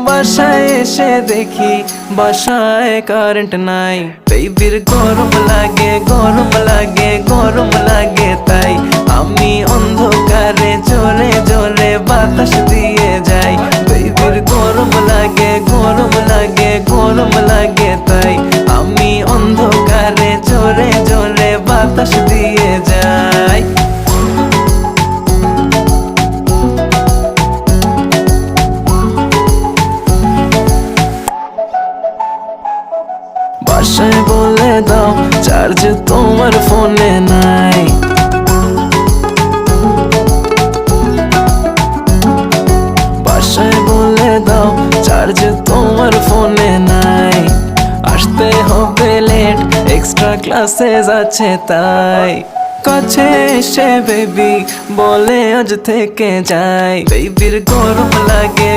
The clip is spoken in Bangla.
বাসায় এসে দেখি বাসায় কারেন্ট নাই, বেবির গরম লাগে গরম লাগে গরম লাগে, তাই আমি অন্ধকারে জোরে জোরে বাতাস দিয়ে যাই। বেবির গরম লাগে গরম লাগে গরম লাগে, তাই আমি অন্ধকারে জোরে জোরে বাতাস দিয়ে যাই। বাসায় বলে দাও চার্জ তোমার ফোনে নাই, বাসায় বলে দাও চার্জ তোমার ফোনে নাই। আসতে হবে লেট, এক্সট্রা ক্লাসেস আছে তাই। কাছে এসে বেবি বলে আজ থেকে যাই, বেবির গরম লাগে